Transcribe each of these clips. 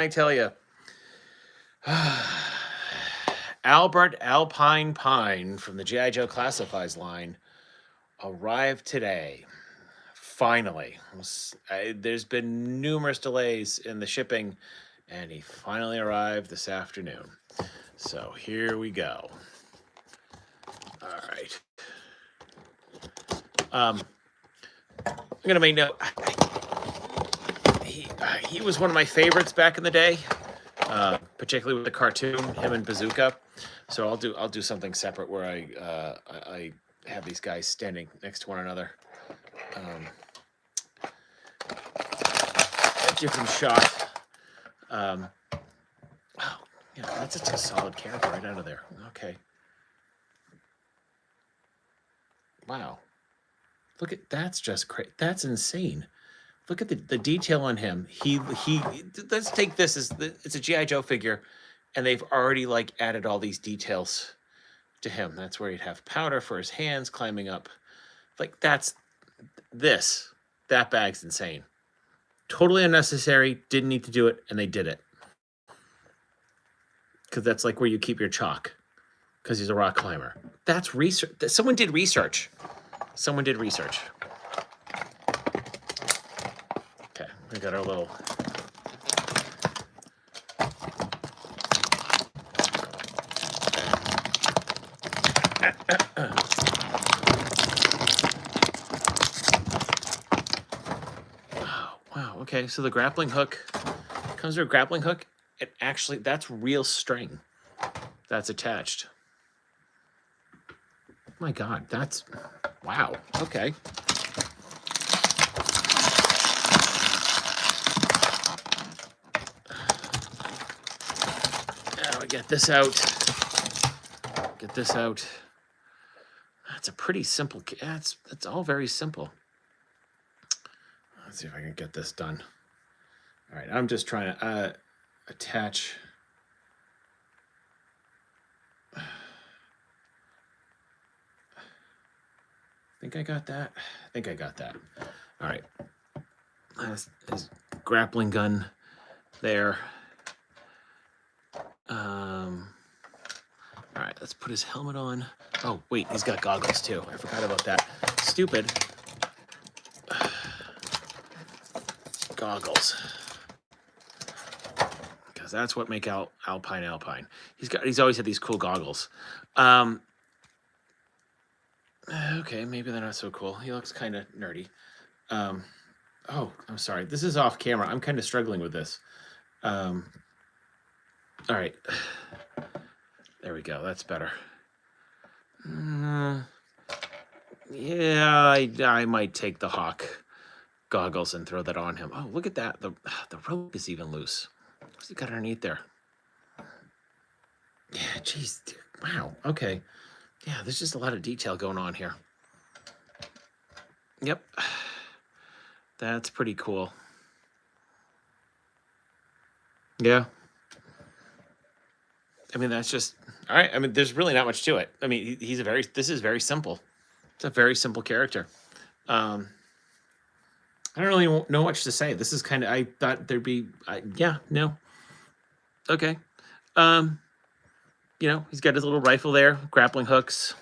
I tell you, Albert Alpine Pine from the GiJoe Classifies line arrived today. Finally. There's been numerous delays in the shipping, and he finally arrived this afternoon. So here we go. All right. I'm gonna make note. He was one of my favorites back in the day, particularly with the cartoon, him and Bazooka. So I'll do something separate where I have these guys standing next to one another. A different shot. Oh, yeah, that's just a solid character right out of there. Okay. Wow. Look at that's just crazy. That's insane. Look at the detail on him. He. Let's take this as it's a GI Joe figure, and they've already like added all these details to him. That's where he'd have powder for his hands climbing up. Like that's this. That bag's insane. Totally unnecessary. Didn't need to do it, and they did it. Because that's like where you keep your chalk. Because he's a rock climber. That's research. Someone did research. Someone did research. Okay, we got our little. Oh, wow. Okay, so the grappling hook comes with a grappling hook. It actually, that's real string that's attached. My God, that's wow. Okay. Now we get this out. Get this out. That's a pretty simple. That's all very simple. Let's see if I can get this done. All right, I'm just trying to attach. I think I got that. I think I got that. All right. His grappling gun there. All right, let's put his helmet on. Oh, wait, he's got goggles too. I forgot about that. Stupid. Goggles. Because that's what make Alpine Alpine. He's always had these cool goggles. Okay, maybe they're not so cool. He looks kind of nerdy. Oh, I'm sorry. This is off camera. I'm kind of struggling with this. All right. There we go. That's better. Yeah, I might take the Hawk goggles and throw that on him. Oh, look at that. The rope is even loose. What's he got underneath there? Yeah, geez. Wow. Okay. Yeah, there's just a lot of detail going on here. Yep. That's pretty cool. Yeah. I mean, that's just all right. I mean, there's really not much to it. I mean, this is very simple. It's a very simple character. I don't really know much to say. This is kind of, I thought there'd be, yeah, no. Okay. You know, he's got his little rifle there, grappling hooks,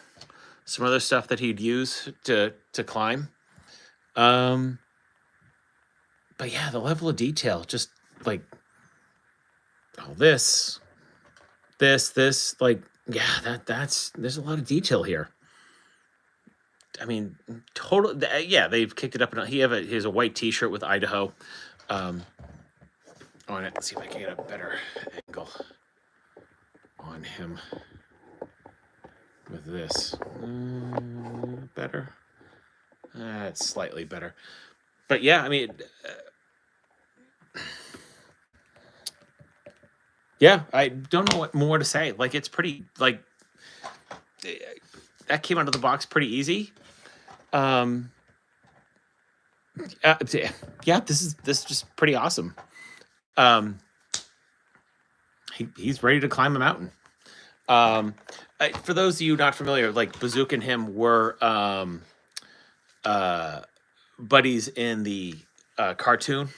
some other stuff that he'd use to climb. But yeah, the level of detail, just like, oh, this, like, yeah, there's a lot of detail here. I mean, total. Yeah, they've kicked it up. He has a white T-shirt with Idaho on it. Let's see if I can get a better angle on him with this. Better. It's slightly better, but yeah, I mean, yeah, I don't know what more to say. Like, it's pretty. Like, that came out of the box pretty easy. Yeah, this is just pretty awesome. He's ready to climb a mountain. For those of you not familiar, like Bazooka and him were buddies in the cartoon.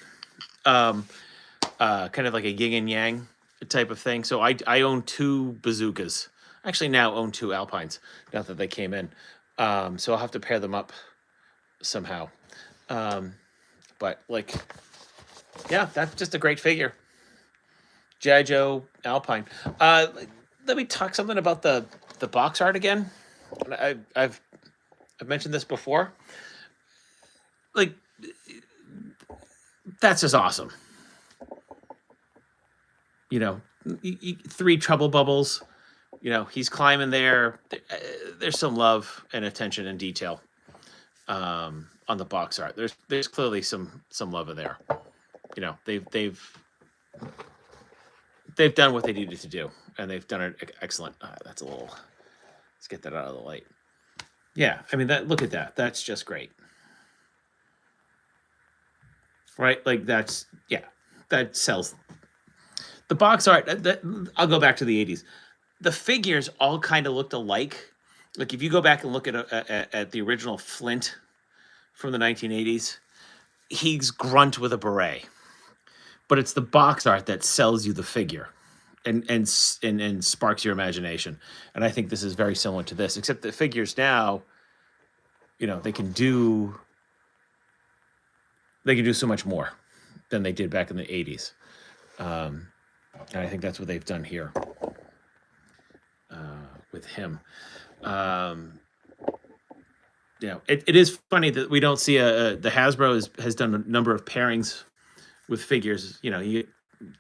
kind of like a yin and yang type of thing. So I own two bazookas. Actually, now own two Alpines. Now that they came in, so I'll have to pair them up somehow. But like, yeah, that's just a great figure. GiJoe Alpine. Let me talk something about the box art again. I've mentioned this before. Like, that's just awesome. You know, three trouble bubbles. You know, he's climbing there. There's some love and attention and detail on the box art. There's clearly some love in there. You know, they've done what they needed to do, and they've done it excellent. That's a little. Let's get that out of the light. Yeah, I mean look at that. That's just great, right? Like that sells. The box art. I'll go back to the '80s. The figures all kind of looked alike. Like if you go back and look at the original Flint from the 1980s, he's Grunt with a beret. But it's the box art that sells you the figure and sparks your imagination. And I think this is very similar to this, except the figures now, you know, they can do so much more than they did back in the 80s. And I think that's what they've done here with him. You know, it is funny that we don't see the Hasbro has done a number of pairings with figures. You know, you get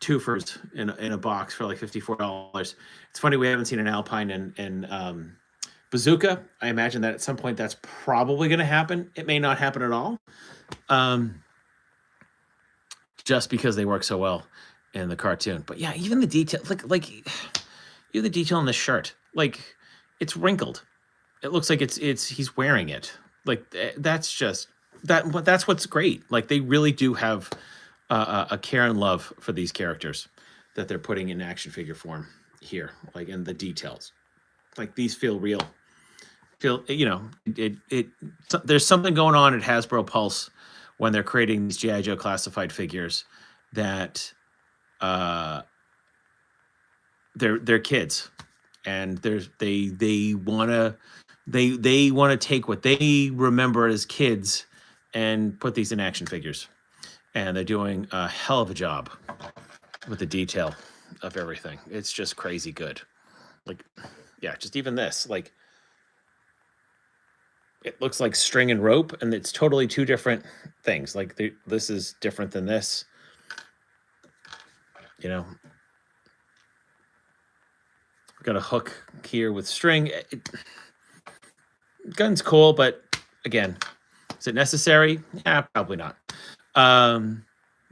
twofers in a box for like $54. It's funny we haven't seen an Alpine and Bazooka. I imagine that at some point that's probably going to happen. It may not happen at all, just because they work so well in the cartoon. But yeah, even the detail, like even the detail on the shirt, like it's wrinkled. It looks like he's wearing it. Like that's just that's what's great. Like they really do have a care and love for these characters that they're putting in action figure form here, like in the details. Like these feel real. You know, there's something going on at Hasbro Pulse when they're creating these G.I. Joe classified figures that they're kids, and they want to take what they remember as kids and put these in action figures, and they're doing a hell of a job with the detail of everything. It's just crazy good. Like, yeah, just even this, like, it looks like string and rope, and it's totally two different things. Like this is different than this. You know, got a hook here with string. Gun's cool, but again, is it necessary? Yeah, probably not.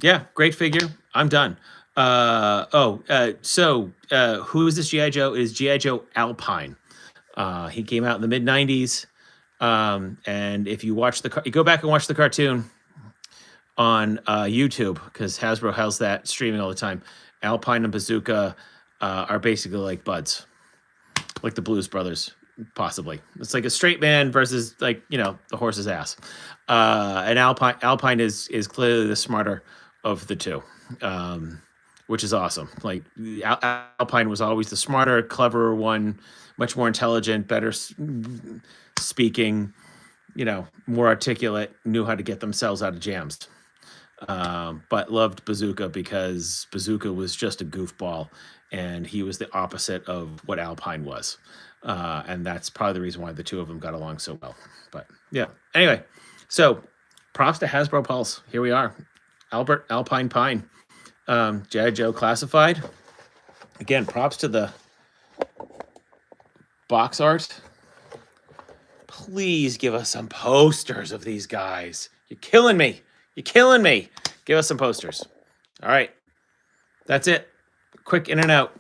Yeah, great figure. I'm done. So who is this G.I. Joe? It is G.I. Joe Alpine. He came out in the mid-90s. And if you watch you go back and watch the cartoon on YouTube, because Hasbro has that streaming all the time. Alpine and Bazooka are basically like buds, like the Blues Brothers, possibly. It's like a straight man versus, like, you know, the horse's ass. And Alpine is clearly the smarter of the two, which is awesome. Like Alpine was always the smarter, cleverer one, much more intelligent, better speaking, you know, more articulate, knew how to get themselves out of jams. But loved Bazooka because Bazooka was just a goofball, and he was the opposite of what Alpine was. And that's probably the reason why the two of them got along so well. But yeah, anyway, so props to Hasbro Pulse. Here we are. Alpine Pine. G.I. Joe Classified. Again, props to the box art. Please give us some posters of these guys. You're killing me. You're killing me. Give us some posters. All right. That's it. Quick in and out.